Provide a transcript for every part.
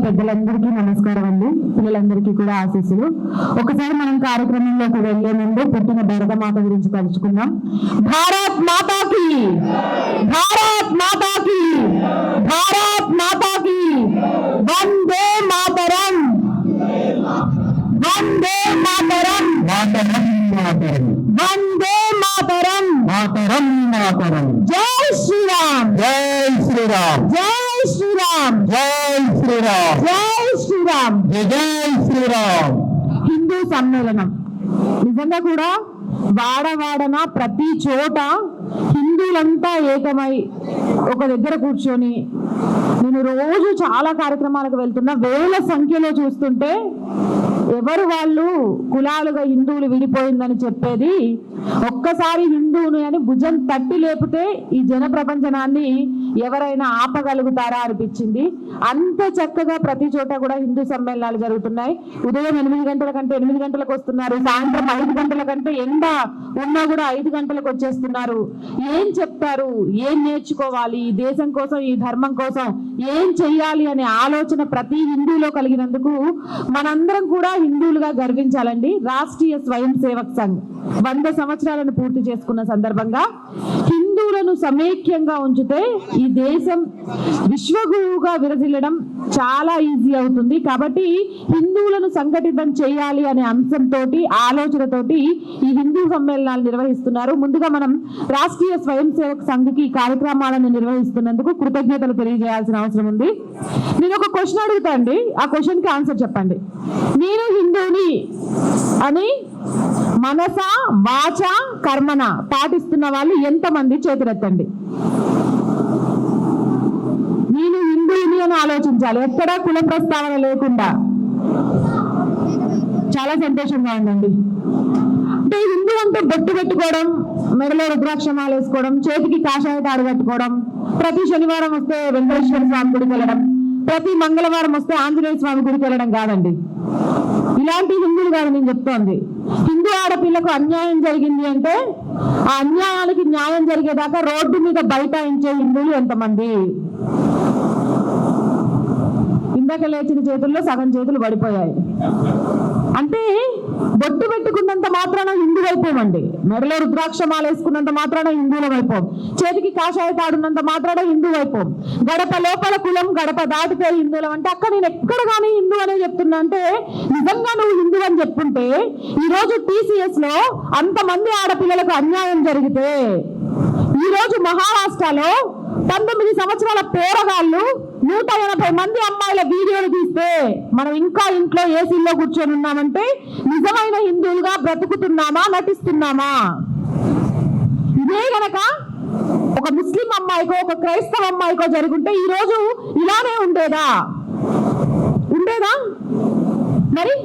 పెద్దలందరికీ నమస్కారం అండి, పిల్లలందరికీ కూడా ఆశీస్సులు. ఒకసారి మనం కార్యక్రమంలోకి వెళ్లే ముందు పుట్టిన భారతమాత గురించి తలుచుకుందాం. భారత్ మాతాకి, భారత్ మాతాకి, భారత్ మాతాకి, వందే మాతరం, వందే మాతరం, మాతరం మాతరం, వందే మాతరం, మాతరం మాతరం. జై శ్రీరామ్, జై శ్రీరామ్, జై శ్రీరామ్, జై శ్రీరామ్, జై శ్రీరామ్, జై శ్రీరామ్. హిందూ సమ్మేళనం నిజంగా కూడా వాడవాడన ప్రతి చోట హిందువులంతా ఏకమై ఒక దగ్గర కూర్చొని, నేను రోజు చాలా కార్యక్రమాలకు వెళ్తున్నా, వేల సంఖ్యలో చూస్తుంటే ఎవరు వాళ్ళు కులాలుగా హిందువులు విడిపోయిందని చెప్పేది, ఒక్కసారి హిందువుని అని భుజం తట్టి లేపితే ఈ జన ప్రపంచనాన్ని ఎవరైనా ఆపగలుగుతారా అనిపించింది. అంత చక్కగా ప్రతి చోట కూడా హిందూ సమ్మేళనాలు జరుగుతున్నాయి. ఉదయం 8 గంటల కంటే 8 గంటలకు వస్తున్నారు, సాయంత్రం 5 గంటల కంటే ఎండ ఉన్నా కూడా 5 గంటలకు వచ్చేస్తున్నారు. ఏం చెప్తారు, ఏం నేర్చుకోవాలి, దేశం కోసం, ఈ ధర్మం కోసం ఏం చెయ్యాలి అనే ఆలోచన ప్రతి హిందువులో కలిగినందుకు మనందరం కూడా హిందువులుగా గర్వించాలండి. రాష్ట్రీయ స్వయం సేవక్ సంఘ్ 100 సంవత్సరాలను పూర్తి చేసుకున్న సందర్భంగా హిందువులను సమైక్యంగా ఉంచితే ఈ దేశం విశ్వగురువుగా విరజిల్లడం చాలా ఈజీ అవుతుంది. కాబట్టి హిందువులను సంఘటితం చేయాలి అనే అంశంతో, ఆలోచనతోటి ఈ హిందూ సమ్మేళనాలు నిర్వహిస్తున్నారు. ముందుగా మనం రాష్ట్రీయ స్వయం సేవక్ సంఘ్కి కార్యక్రమాలను నిర్వహిస్తున్నందుకు కృతజ్ఞతలు తెలియజేయాల్సిన అవసరం ఉంది. నేను ఒక క్వశ్చన్ అడుగుతా అండి, ఆ క్వశ్చన్కి ఆన్సర్ చెప్పండి. నేను హిందువుని అని మనస వాచ కర్మన పాటిస్తున్న వాళ్ళు ఎంతమంది చేతులెత్తండి. నేను హిందువుని అని ఆలోచించాలి, ఎక్కడా కుల ప్రస్తావన లేకుండా. చాలా సంతోషంగా ఉందండి. అంటే హిందూ అంటే బొట్టు పెట్టుకోవడం, మెడలో రుద్రాక్షమాలు వేసుకోవడం, చేతికి కాషాయ తాడు కట్టుకోవడం, ప్రతి శనివారం వస్తే వెంకటేశ్వర స్వామి గుడికి వెళ్ళడం, ప్రతి మంగళవారం వస్తే ఆంజనేయ స్వామి గుడికి వెళ్ళడం కాదండి. ఇలాంటి హిందువులు కాదు నేను చెప్తోంది. హిందూ ఆడపిల్లకు అన్యాయం జరిగింది అంటే ఆ అన్యాయానికి న్యాయం జరిగేదాకా రోడ్డు మీద బైఠాయించే హిందువులు ఎంతమంది? ఇందాక లేచిన చేతుల్లో సగం చేతులు పడిపోయాయి. అంటే బొట్టు పెట్టుకున్నంత మాత్రాన హిందువు అయిపోమండి, మెడలో రుద్రాక్షమాలు వేసుకున్నంత మాత్రాన హిందువులం అయిపోం, చేతికి కాషాయ తాడున్నంత మాత్రాన హిందువు అయిపోం, గడప లోపల కులం గడప దాటితే హిందువులం అంటే అక్క నేను ఎక్కడ కానీ హిందూ అనే చెప్తున్నా అంటే నిజంగా నువ్వు హిందూ అని చెప్పుంటే ఈరోజు TCS లో అంతమంది ఆడపిల్లలకు అన్యాయం జరిగితే, ఈరోజు మహారాష్ట్రలో 19 సంవత్సరాల పోరగాళ్ళు 180 మంది అమ్మాయిల వీడియోలు తీస్తే మనం ఇంకా ఇంట్లో ఏసీల్లో కూర్చొని ఉన్నామంటే నిజమైన హిందువులుగా బ్రతుకుతున్నామా, నటిస్తున్నామా? ఇదే గనక ఒక ముస్లిం అమ్మాయికో ఒక క్రైస్తవ అమ్మాయికో జరుగుంటే ఈరోజు ఇలానే ఉండేదా? మరి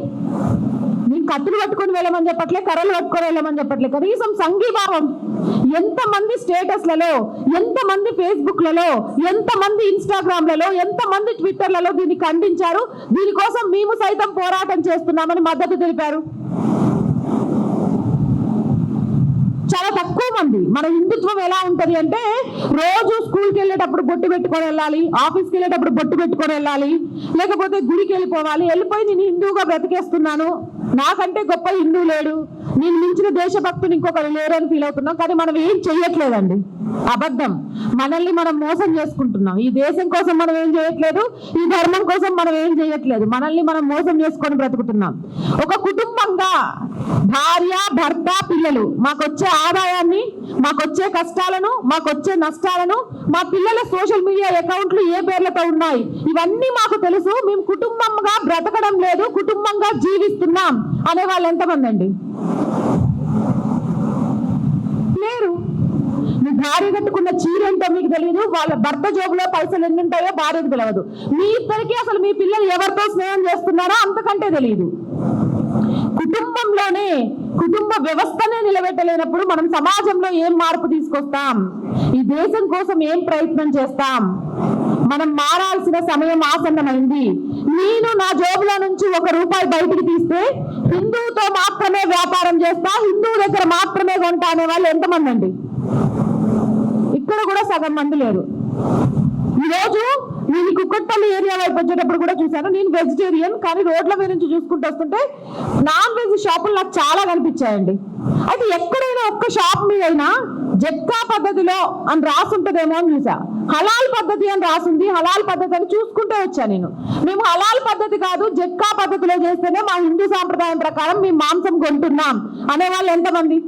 నేను కత్తులు పట్టుకొని వెళ్ళమని చెప్పట్లే, కర్రలు పట్టుకొని వెళ్ళమని చెప్పట్లే, కనీసం సంఘీభావం. ఎంతమంది స్టేటస్లలో, ఎంతమంది ఫేస్బుక్లలో, ఎంతమంది ఇన్స్టాగ్రామ్లలో, ఎంతమంది ట్విట్టర్లలో దీన్ని ఖండించారు, దీనికోసం మేము సైతం పోరాటం చేస్తున్నామని మద్దతు తెలిపారు? చాలా తక్కువ మంది. మన హిందుత్వం ఎలా ఉంటది అంటే రోజు స్కూల్కి వెళ్ళేటప్పుడు బొట్టు పెట్టుకొని వెళ్ళాలి, ఆఫీస్కి వెళ్ళేటప్పుడు బొట్టు పెట్టుకొని వెళ్ళాలి, లేకపోతే గుడికి వెళ్ళిపోవాలి, వెళ్ళిపోయి నేను హిందువుగా బ్రతికేస్తున్నాను, నాకంటే గొప్ప హిందూ లేడు, నేను మించిన దేశభక్తులు ఇంకొకరు లేరు అని ఫీల్ అవుతున్నాం. కానీ మనం ఏం చెయ్యట్లేదండి, అబద్ధం. మనల్ని మనం మోసం చేసుకుంటున్నాం. ఈ దేశం కోసం మనం ఏం చేయట్లేదు, ఈ ధర్మం కోసం మనం ఏం చేయట్లేదు, మనల్ని మనం మోసం చేసుకొని బ్రతుకుతున్నాం. ఒక కుటుంబంగా భార్య, భర్త, పిల్లలు, మాకొచ్చే ఆదాయాన్ని, మాకొచ్చే కష్టాలను, మాకొచ్చే నష్టాలను, మా పిల్లల సోషల్ మీడియా అకౌంట్లు ఏ పేర్లతో ఉన్నాయి ఇవన్నీ మాకు తెలుసు. మేము కుటుంబంగా బ్రతకడం లేదు, కుటుంబంగా జీవిస్తున్నాం అనే వాళ్ళు ఎంతమంది అండి? లేరు. మీ భార్య కట్టుకున్న చీర ఏంటో మీకు తెలియదు, వాళ్ళ భర్త జోబులో పైసలు ఎన్ని ఉంటాయో భార్యకు తెలియదు, మీ ఇద్దరికి అసలు మీ పిల్లలు ఎవరితో స్నేహం చేస్తున్నారో అంతకంటే తెలియదు. కుటుంబంలోనే కుటుంబ వ్యవస్థనే నిలబెట్టలేనప్పుడు మనం సమాజంలో ఏం మార్పు తీసుకొస్తాం? ఈ దేశం కోసం ఏం ప్రయత్నం చేస్తాం? మనం మారాల్సిన సమయం ఆసన్నమైంది. నేను నా జోబులో నుంచి ₹1 బయటికి తీస్తే హిందువుతో మాత్రమే వ్యాపారం చేస్తా, హిందువు దగ్గర మాత్రమే కొంటా అనే వాళ్ళు ఎంతమంది అండి? ఇక్కడ కూడా సగం మంది లేరు. ఈరోజు నేను కుక్కట్పల్లి ఏరియా వైపు వచ్చేటప్పుడు కూడా చూశాను. నేను వెజిటేరియన్, కానీ రోడ్ల మీద నుంచి చూసుకుంటూ వస్తుంటే నాన్ వెజ్ షాపులు నాకు చాలా కనిపించాయండి. అయితే ఎక్కడైనా ఒక్క షాప్ మీద అయినా జట్కా పద్ధతిలో అని రాసుంటదేమో అని చూసా. హలాల్ పద్ధతి అని రాసుంది. హలాల్ పద్ధతి అని చూసుకుంటే వచ్చా నేను. మేము హలాల్ పద్ధతి కాదు, జట్కా పద్ధతిలో చేస్తేనే మా హిందూ సాంప్రదాయం ప్రకారం మేము మాంసం కొంటున్నాం అనేవాళ్ళు ఎంతమంది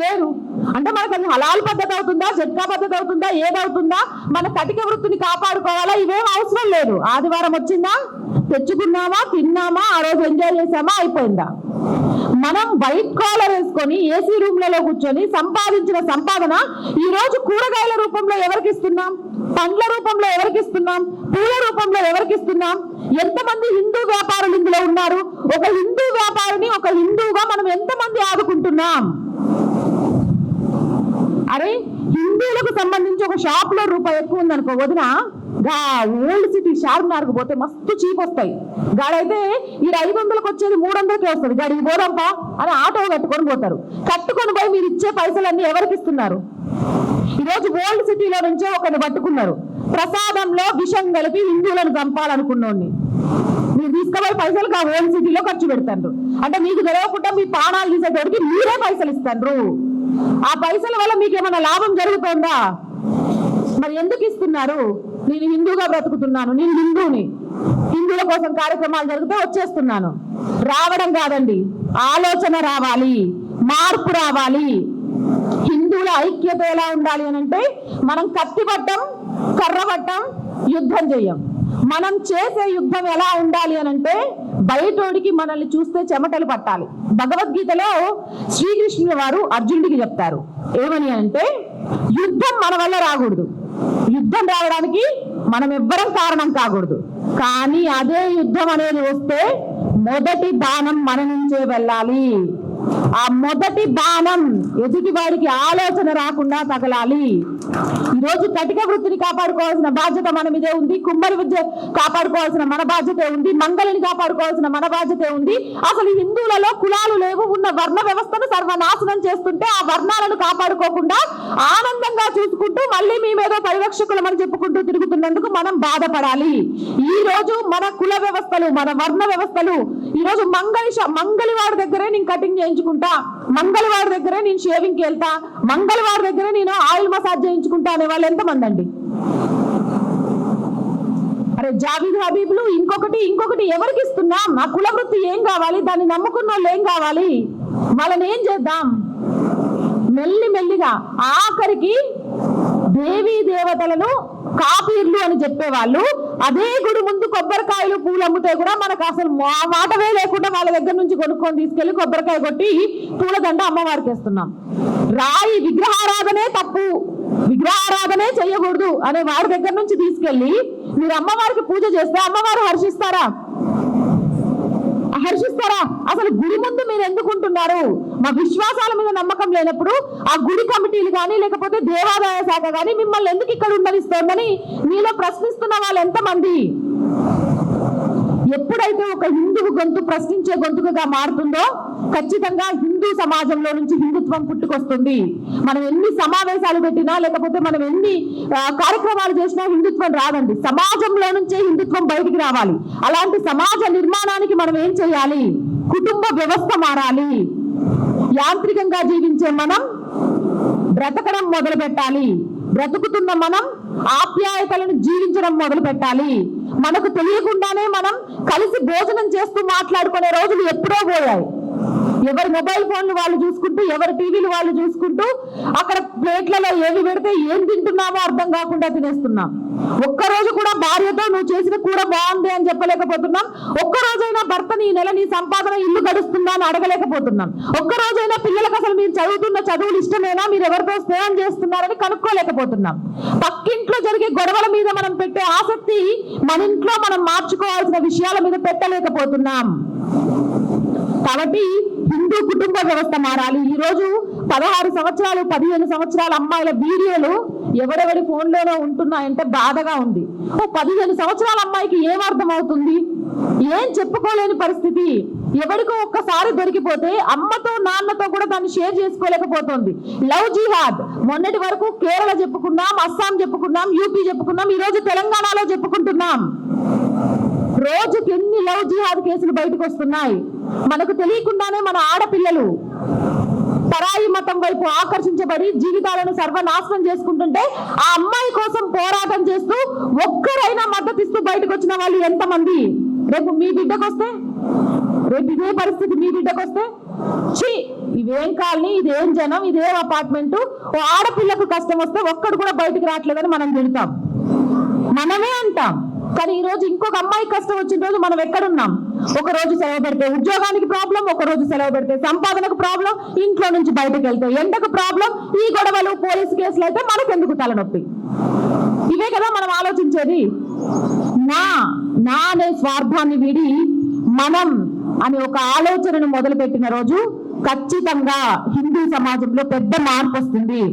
లేరు. అంటే మనకు అది హలాల్ పద్ధతి అవుతుందా, జట్కా పద్ధతి అవుతుందా, ఏదవుతుందా, మన కటిక వృత్తిని కాపాడుకోవాలా, ఇవేం అవసరం లేదు. ఆదివారం వచ్చిందా, తెచ్చుకున్నామా, తిన్నామా, ఆ రోజు ఎంజాయ్ చేసామా, అయిపోయిందా. మనం వైట్ కాలర్ వేసుకొని ఏసీ రూమ్లలో కూర్చొని సంపాదించిన సంపాదన ఈ రోజు కూరగాయల రూపంలో ఎవరికి ఇస్తున్నాం, పండ్ల రూపంలో ఎవరికి ఇస్తున్నాం, పూల రూపంలో ఎవరికి ఇస్తున్నాం. ఎంతమంది హిందూ వ్యాపారులు ఇందులో ఉన్నారు? ఒక హిందూ వ్యాపారిని ఒక హిందూగా మనం ఎంతమంది ఆదుకుంటున్నాం? అరే హిందువులకు సంబంధించి ఒక షాప్ లో ₹1 ఎక్కువ ఉందనుకో, వదిన ఓల్డ్ సిటీ షార్మినార్కు పోతే మస్తు చీప్ వస్తాయి. గాడైతే ఈ 500కి వచ్చేది 300కే వస్తుంది. గాడికి పోదాంపా అని ఆటో కట్టుకొని పోతారు. కట్టుకొని పోయి మీరు ఇచ్చే పైసలన్నీ ఎవరికి ఇస్తున్నారు? ఈరోజు ఓల్డ్ సిటీలో నుంచే ఒకరిని పట్టుకున్నారు. ప్రసాదంలో విషం కలిపి హిందువులను చంపాలనుకున్నోడిని మీరు తీసుకుపోయి పైసలు ఆ ఓల్డ్ సిటీలో ఖర్చు పెడతారు. అంటే మీకు తెలియకుండా మీ ప్రాణాలు తీసేటోడికి మీరే పైసలు ఇస్తారు. ఆ పైసల వల్ల మీకు ఏమైనా లాభం జరుగుతుందా? మరి ఎందుకు ఇస్తున్నారు? నేను హిందూగా బ్రతుకుతున్నాను, నేను హిందూని, హిందువుల కోసం కార్యక్రమాలు జరిగితే వచ్చేస్తున్నాను. రావడం కాదండి, ఆలోచన రావాలి, మార్పు రావాలి. హిందువుల ఐక్యత ఎలా ఉండాలి అని అంటే మనం కత్తి పట్టం, కర్ర పట్టం, యుద్ధం చెయ్యం. మనం చేసే యుద్ధం ఎలా ఉండాలి అని అంటే బయటోడికి మనల్ని చూస్తే చెమటలు పట్టాలి. భగవద్గీతలో శ్రీకృష్ణుల వారు అర్జునుడికి చెప్తారు ఏమని అంటే, యుద్ధం మన వల్ల రాకూడదు, యుద్ధం రావడానికి మనం ఎవ్వరం కారణం కాకూడదు. కానీ అదే యుద్ధం అనేది వస్తే మొదటి బాణం మన నుంచే వెళ్ళాలి. ఆ మొదటి బాణం ఎదుటి వారికి ఆలోచన రాకుండా తగలాలి. ఈరోజు కటిక వృత్తిని కాపాడుకోవాల్సిన బాధ్యత మన మీదే ఉంది. కుమ్మరి విద్య కాపాడుకోవాల్సిన మన బాధ్యతే ఉంది. మంగళిని కాపాడుకోవాల్సిన మన బాధ్యతే ఉంది. అసలు హిందువులలో కులాలు లేవు. ఉన్న వర్ణ వ్యవస్థను సర్వనాశనం చేస్తుంటే ఆ వర్ణాలను కాపాడుకోకుండా ఆనందంగా చూసుకుంటూ మళ్ళీ మేమేదో పరిరక్షకులు అని చెప్పుకుంటూ తిరుగుతున్నందుకు మనం బాధపడాలి. ఈ రోజు మన కుల వ్యవస్థలు, మన వర్ణ వ్యవస్థలు, ఈ రోజు మంగళవాడి దగ్గరే నేను కటింగ్ చేయించుకుంటా, మంగళవాడి దగ్గరే నేను షేవింగ్కి వెళ్తా, మంగళవాడి దగ్గరే నేను ఆయిల్ మసాజ్ చేయించుకుంటా అనే వాళ్ళు ఎంతమంది అండి? అరే జావీద్ హబీబ్లు ఇంకొకటి ఎవరికి ఇస్తున్నాం? నా కుల వృత్తి ఏం కావాలి? దాన్ని నమ్ముకున్న వాళ్ళు ఏం కావాలి? వాళ్ళని ఏం చేద్దాం? మెల్లిగా ఆఖరికి దేవీ దేవతలను కాపీర్లు అని చెప్పేవాళ్ళు అదే గుడి ముందు కొబ్బరికాయలు పూలు అమ్ముతే కూడా మనకు అసలు మాటవే లేకుండా వాళ్ళ దగ్గర నుంచి కొనుక్కొని తీసుకెళ్లి కొబ్బరికాయ కొట్టి పూలదండ అమ్మవారికి వేస్తున్నాం. రాయి విగ్రహారాధనే తప్పు, విగ్రహారాధనే చెయ్యకూడదు అనే వారి దగ్గర నుంచి తీసుకెళ్లి మీరు అమ్మవారికి పూజ చేస్తే అమ్మవారు హర్షిస్తారా? అసలు గుడి ముందు మీరు ఎందుకుంటున్నారు? మా విశ్వాసాల మీద నమ్మకం లేనప్పుడు ఆ గుడి కమిటీలు కానీ లేకపోతే దేవాదాయ శాఖ కానీ మిమ్మల్ని ఎందుకు ఇక్కడ ఉండనిస్తోందని మీలో ప్రశ్నిస్తున్న వాళ్ళు ఎంతమంది? ఎప్పుడైతే ఒక హిందువు గొంతు ప్రశ్నించే గొంతుగా మారుతుందో ఖచ్చితంగా హిందూ సమాజంలో నుంచి హిందుత్వం పుట్టుకొస్తుంది. మనం ఎన్ని సమావేశాలు పెట్టినా లేకపోతే మనం ఎన్ని కార్యక్రమాలు చేసినా హిందుత్వం రాదండి. సమాజంలో నుంచే హిందుత్వం బయటికి రావాలి. అలాంటి సమాజ నిర్మాణానికి మనం ఏం చేయాలి? కుటుంబ వ్యవస్థ మారాలి. యాంత్రికంగా జీవించే మనం బ్రతకడం మొదలు పెట్టాలి. బ్రతుకుతున్న మనం ఆప్యాయతలను జీవించడం మొదలు పెట్టాలి. మనకు తెలియకుండానే మనం కలిసి భోజనం చేస్తూ మాట్లాడుకునే రోజులు ఎప్పుడో పోయాయి. ఎవరి మొబైల్ ఫోన్లు వాళ్ళు చూసుకుంటూ, ఎవరి టీవీలు వాళ్ళు చూసుకుంటూ, అక్కడ ప్లేట్లలో ఏవి పెడితే ఏం తింటున్నామో అర్థం కాకుండా తినేస్తున్నాం. ఒక్కరోజు కూడా భార్యతో నువ్వు చేసిన కూర బాగుంది అని చెప్పలేకపోతున్నాం. ఒక్కరోజైనా భర్తని ఈ నెల నీ సంపాదన ఇల్లు గడుస్తుందా అని అడగలేకపోతున్నాం. ఒక్కరోజైనా పిల్లలకు అసలు మీరు చదువుతున్న చదువులు ఇష్టమేనా, మీరు ఎవరితో స్నేహం చేస్తున్నారని కనుక్కోలేకపోతున్నాం. పక్కింట్లో జరిగే గొడవల మీద మనం పెట్టే ఆసక్తి మన ఇంట్లో మనం మార్చుకోవాల్సిన విషయాల మీద పెట్టలేకపోతున్నాం. కాబట్టి హిందూ కుటుంబ వ్యవస్థ మారాలి. ఈ రోజు 16 సంవత్సరాలు 15 సంవత్సరాల అమ్మాయిల వీడియోలు ఎవరెవరి ఫోన్లోనో ఉంటున్నాయంటే బాధగా ఉంది. ఓ 15 సంవత్సరాల అమ్మాయికి ఏం అర్థం అవుతుంది? ఏం చెప్పుకోలేని పరిస్థితి. ఎవరికో ఒక్కసారి దొరికిపోతే అమ్మతో నాన్నతో కూడా దాన్ని షేర్ చేసుకోలేకపోతుంది. లవ్ జిహాద్ మొన్నటి వరకు కేరళ చెప్పుకున్నాం, అస్సాం చెప్పుకున్నాం, యూపీ చెప్పుకున్నాం, ఈ రోజు తెలంగాణలో చెప్పుకుంటున్నాం. రోజుకి ఎన్ని లవ్ జిహాద్ కేసులు బయటకు వస్తున్నాయి. మనకు తెలియకుండానే మన ఆడపిల్లలు పరాయి మతం వైపు ఆకర్షించబడి జీవితాలను సర్వనాశనం చేసుకుంటుంటే ఆ అమ్మాయి కోసం పోరాటం చేస్తూ ఒక్కరైనా మద్దతిస్తూ బయటకు వచ్చిన వాళ్ళు ఎంతమంది? రేపు మీ బిడ్డకు వస్తే, రేపు ఇదే పరిస్థితి మీ బిడ్డకు వస్తే, ఇవేం కాలనీ, ఇదేం జనం, ఇదేం అపార్ట్మెంట్, ఓ ఆడపిల్లకు కష్టం వస్తే ఒక్కడు కూడా బయటకు రావట్లేదని మనం తిడతాం, మనమే అంటాం. కానీ ఈ రోజు ఇంకొక అమ్మాయి కష్టం వచ్చిన రోజు మనం ఎక్కడున్నాం? ఒక రోజు సెలవు పెడితే ఉద్యోగానికి ప్రాబ్లం, ఒక రోజు సెలవు పెడితే సంపాదనకు ప్రాబ్లం, ఇంట్లో నుంచి బయటకు వెళ్తే ఎండకు ప్రాబ్లం, ఈ గొడవలు పోలీసు కేసులు అయితే మనకెందుకు తలనొప్పి? ఇవే కదా మనం ఆలోచించేది. నా అనే స్వార్థాన్ని వీడి మనం అని ఒక ఆలోచనను మొదలుపెట్టిన రోజు ఖచ్చితంగా హిందూ సమాజంలో పెద్ద మార్పు వస్తుంది.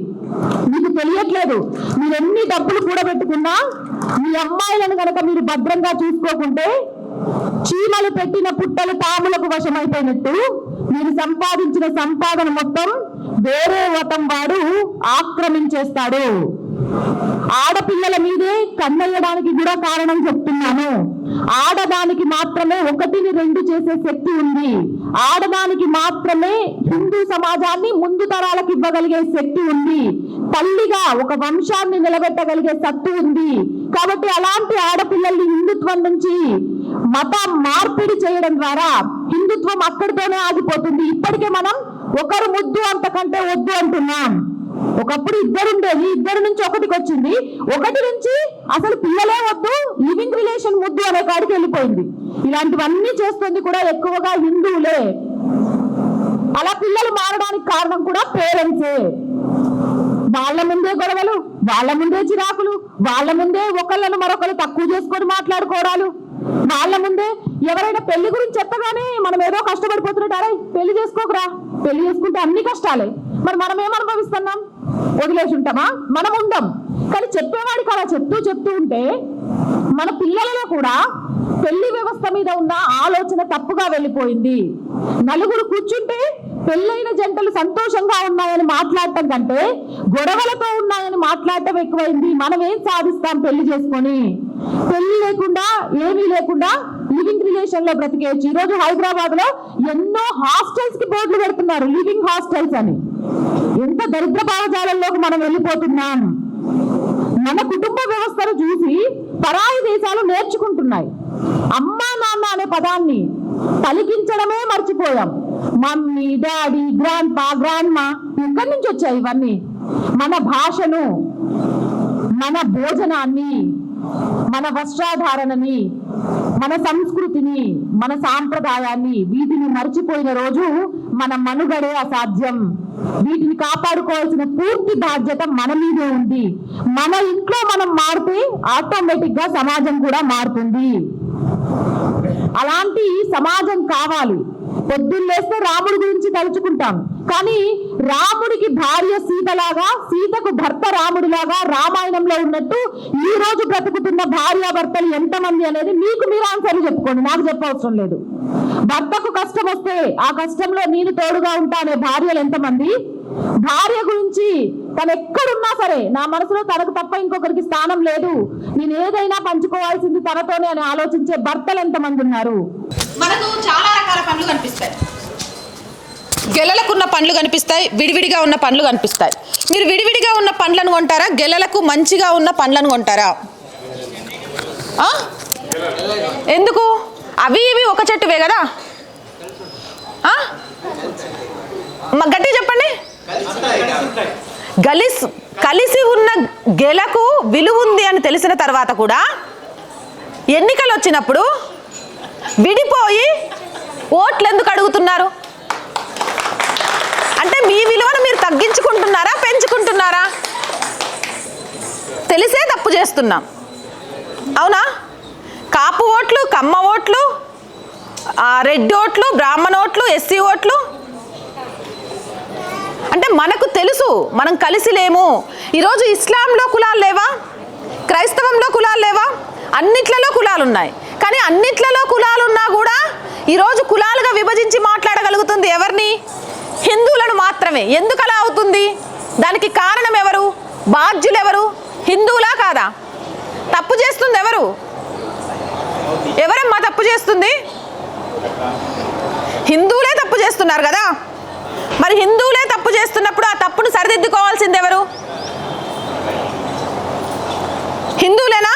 మీకు తెలియట్లేదు, మీరు ఎన్ని డబ్బులు కూడబెట్టుకున్నా మీ అమ్మాయిలను కనుక మీరు భద్రంగా చూసుకోకుంటే చీమలు పెట్టిన పుట్టలు పాములకు వశమైపోయినట్టు మీరు సంపాదించిన సంపాదన మొత్తం వేరే మతం వాడు ఆక్రమించేస్తాడు. ఆడపిల్లల మీదే కన్నయ్యడానికి కూడా కారణం చెప్తున్నాను. ఆడదానికి మాత్రమే 1-2 చేసే శక్తి ఉంది. ఆడదానికి మాత్రమే హిందూ సమాజాన్ని ముందు తరాలకు ఇవ్వగలిగే శక్తి ఉంది. తల్లిగా ఒక వంశాన్ని నిలబెట్టగలిగే సత్తు ఉంది. కాబట్టి అలాంటి ఆడపిల్లల్ని హిందుత్వం నుంచి మత మార్పిడి చేయడం ద్వారా హిందుత్వం అక్కడితోనే ఆగిపోతుంది. ఇప్పటికే మనం ఒకరు ముద్దు అంతకంటే వద్దు అంటున్నాం. ఒకప్పుడు 2 ఉండేది, 2 నుంచి 1కి వచ్చింది, 1 నుంచి అసలు పిల్లలే వద్దు, లివింగ్ రిలేషన్ ముద్దు అనే కాడికి వెళ్ళిపోయింది. ఇలాంటివన్నీ చేస్తుంది కూడా ఎక్కువగా హిందువులే. అలా పిల్లలు మారడానికి కారణం కూడా పేరెంట్సే. వాళ్ళ ముందే గొడవలు, వాళ్ళ ముందే చిరాకులు, వాళ్ళ ముందే ఒకళ్ళను మరొకరు తక్కువ చేసుకొని మాట్లాడుకోవడాలు, వాళ్ళ ముందే ఎవరైనా పెళ్లి గురించి చెప్పగానే మనం ఏదో కష్టపడిపోతున్నట్టారా, పెళ్లి చేసుకోకరా, పెళ్లి చేసుకుంటే అన్ని కష్టాలే. మరి మనం ఏం అనుభవిస్తున్నాం? వదిలేసి ఉంటామా? మనం ఉండం. కానీ చెప్పేవాడికి అలా చెప్తూ ఉంటే మన పిల్లలలో కూడా పెళ్లి వ్యవస్థ మీద ఉన్న ఆలోచన తప్పుగా వెళ్ళిపోయింది. నలుగురు కూర్చుంటే పెళ్ళైన జంటలు సంతోషంగా ఉన్నాయని మాట్లాడటం కంటే గొడవలతో ఉన్నాయని మాట్లాడటం ఎక్కువైంది. మనం ఏం సాధిస్తాం పెళ్లి చేసుకొని? పెళ్లి లేకుండా ఏమీ లేకుండా లివింగ్ రిలేషన్ లో బ్రతికేయచ్చు. ఈ రోజు హైదరాబాద్ లో ఎన్నో హాస్టల్స్ కి బోర్డులు పెడుతున్నారు, లివింగ్ హాస్టల్స్ అని. ఎంత దరిద్ర భావజాలంలోకి మనం వెళ్ళిపోతున్నాం. మన కుటుంబ వ్యవస్థను చూసి పరాయి దేశాలు నేర్చుకుంటున్నాయి. అమ్మా నాన్న అనే పదాన్ని పలికించడమే మర్చిపోయాం. మమ్మీ, డాడీ, గ్రాండ్ పా, గ్రాండ్ మా ఎక్కడి నుంచి వచ్చాయి ఇవన్నీ? మన భాషను, మన భోజనాన్ని, మన వస్త్రాధారణని, మన సంస్కృతిని, మన సాంప్రదాయాన్ని, వీటిని మర్చిపోయిన రోజు మన మనుగడే అసాధ్యం. వీటిని కాపాడుకోవాల్సిన పూర్తి బాధ్యత మన మీదే ఉంది. మన ఇంట్లో మనం మారితే ఆటోమేటిక్ గా సమాజం కూడా మారుతుంది. అలాంటి సమాజం కావాలి. పొద్దున్నేస్తే రాముడి గురించి తలుచుకుంటాం, కానీ రాముడికి భార్య సీతలాగా, సీతకు భర్త రాముడిలాగా రామాయణంలో ఉన్నట్టు ఈ రోజు బ్రతుకుతున్న భార్యాభర్తలు ఎంతమంది అనేది మీకు మీరు ఆన్సర్లు చెప్పుకోండి, నాకు చెప్పవసరం లేదు. భర్తకు కష్టం వస్తే ఆ కష్టంలో నేను తోడుగా ఉంటా అనే భార్యలు ఎంతమంది? భార్య గురించి తను ఎక్కడున్నా సరే నా మనసులో తనకు తప్ప ఇంకొకరికి స్థానం లేదు, నేను ఏదైనా పంచుకోవాల్సింది తనతోనే అని ఆలోచించే భర్తలు ఎంతమంది ఉన్నారు? మనకు చాలా రకాల పండ్లు కనిపిస్తాయి. గెలలకున్న పండ్లు కనిపిస్తాయి, విడివిడిగా ఉన్న పండ్లు కనిపిస్తాయి. మీరు విడివిడిగా ఉన్న పండ్లను కొంటారా, గెలలకు మంచిగా ఉన్న పండ్లను కొంటారా? ఎందుకు? అవి ఇవి ఒక చెట్టువే కదా. గట్టి చెప్పండి. కలిసి ఉన్న గెలకు విలువ ఉంది అని తెలిసిన తర్వాత కూడా ఎన్నికలు వచ్చినప్పుడు విడిపోయి ఓట్లు ఎందుకు అడుగుతున్నారు? అంటే మీ విలువను మీరు తగ్గించుకుంటున్నారా, పెంచుకుంటున్నారా? తెలిసే తప్పు చేస్తున్నాం. అవునా? కాపు ఓట్లు, కమ్మ ఓట్లు, రెడ్డి ఓట్లు, బ్రాహ్మణ ఓట్లు, ఎస్సీ ఓట్లు, అంటే మనకు తెలుసు మనం కలిసి లేము. ఈరోజు ఇస్లాంలో కులాలు లేవా, క్రైస్తవంలో కులాలు లేవా? అన్నిట్లలో కులాలు ఉన్నాయి. కానీ అన్నిట్లలో కులాలు ఉన్నా కూడా ఈరోజు కులాలుగా విభజించి మాట్లాడగలుగుతుంది ఎవరిని? హిందువులను మాత్రమే. ఎందుకు అలా అవుతుంది? దానికి కారణం ఎవరు? బాధ్యులు ఎవరు? హిందువులా కాదా? తప్పు చేస్తుంది ఎవరు? ఎవరమ్మా తప్పు చేస్తుంది? హిందువులే తప్పు చేస్తున్నారు కదా. మరి హిందువులే తప్పు చేస్తున్నప్పుడు ఆ తప్పును సరిదిద్దుకోవాల్సింది ఎవరు? హిందువులేనా?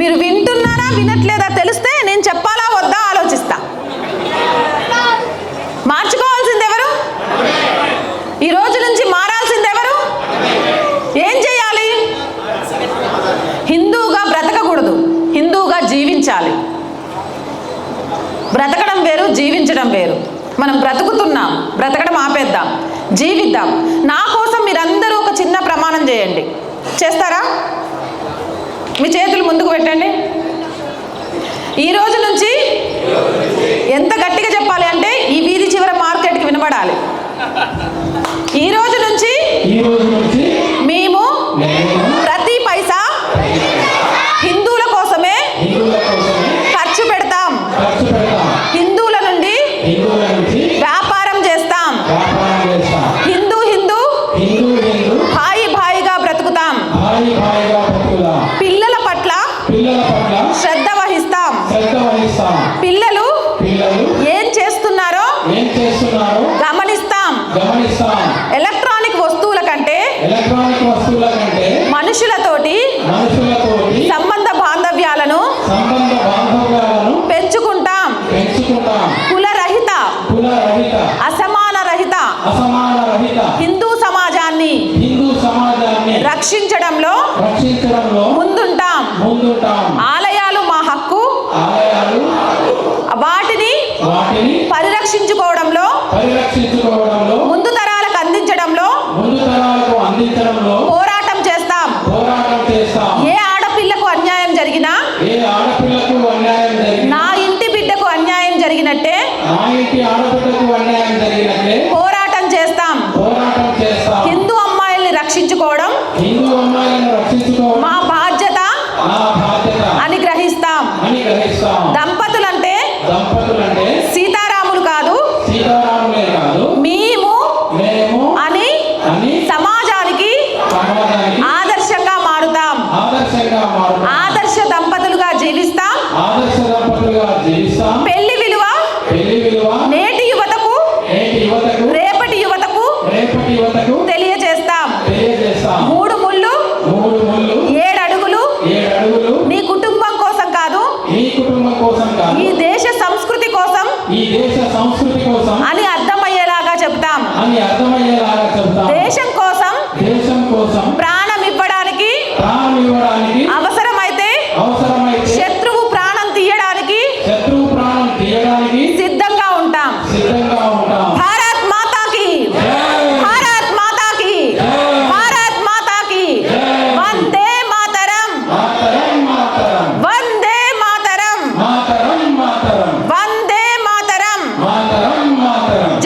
మీరు వింటున్నారా వినట్లేదా తెలిస్తే నేను చెప్పాలా వద్దా ఆలోచిస్తా. మార్చుకోవాల్సింది ఎవరు? ఈ రోజు నుంచి మారాల్సింది ఎవరు? ఏం చేయాలి? హిందువుగా బ్రతకకూడదు, హిందువుగా జీవించాలి. బ్రతకడం వేరు, జీవించడం వేరు. మనం బ్రతుకుతున్నాం, బ్రతకడం ఆపేద్దాం, జీవిద్దాం. నా కోసం మీరందరూ ఒక చిన్న ప్రమాణం చేయండి. చేస్తారా? మీ చేతులు ముందుకు పెట్టండి. ఈ రోజు నుంచి ఎంత గట్టిగా చెప్పాలి అంటే ఈ వీధి చివర మార్కెట్కి వినబడాలి. ఈ రోజు నుంచి మేము ప్రతి పైసా హిందువుల కోసమే ఖర్చు పెడతాం. హిందువుల నుండి వ్యాపారం చేస్తాం. హిందూ హిందూ హాయి భాయిగా బ్రతుకుతాం. పిల్లల పట్ల శ్రద్ధ వహిస్తాం. పిల్లలు ఏం చేస్తున్నారో గమనిస్తాం. ఎలక్ట్రానిక్ వస్తువుల కంటే మనుషులతోటి సంబంధ బాంధవ్యాలను పెంచుకుంటాం. కులరహిత అసమాన రహిత హిందూ సమాజాన్ని రక్షించడంలో ముందుంటాం. ఆలయాలు మా హక్కు. వాటిని పరిరక్షించుకోవడంలో ముందు తరాలకు అందించడంలో పోరాటం చేస్తాం. ఏ ఆడపిల్లకు అన్యాయం జరిగినా నా ఇంటి బిడ్డకు అన్యాయం జరిగినట్టే పోరాటం చేస్తాం. హిందూ అమ్మాయిల్ని రక్షించుకోవడం మా బాధ్యత అని గ్రహిస్తాం. దంపతులంటే సీతారాములు కాదు, మేము అని సమాజానికి ఆదర్శంగా మారుతాం. ఆదర్శ దంపతులుగా జీవిస్తాం. పెళ్లి విలువ నేటి యువతకు రేపటి యువతకు తెలియజేస్తాం. 3 ముళ్ళు 7 అడుగులు నీ కుటుంబం కోసం కాదు, ఈ దేశ సంస్కృతి కోసం అని అర్థమయ్యేలాగా చెప్తాం. దేశం కోసం ప్రాణం ఇవ్వడానికి అవసరమైతే శత్రువు ప్రాణం తీయడానికి సిద్ధంగా ఉంటాం. భారత్ మాతాకి, భారత్ మాతాకి, భారత్ మాతాకి. వందే మాతరం, వందే మాతరం, వందే మాతరం.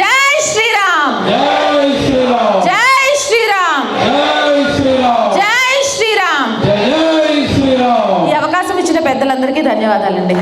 జై శ్రీరామ్, జై శ్రీరామ్, జై శ్రీరామ్. ఈ అవకాశం ఇచ్చిన పెద్దలందరికీ ధన్యవాదాలండి.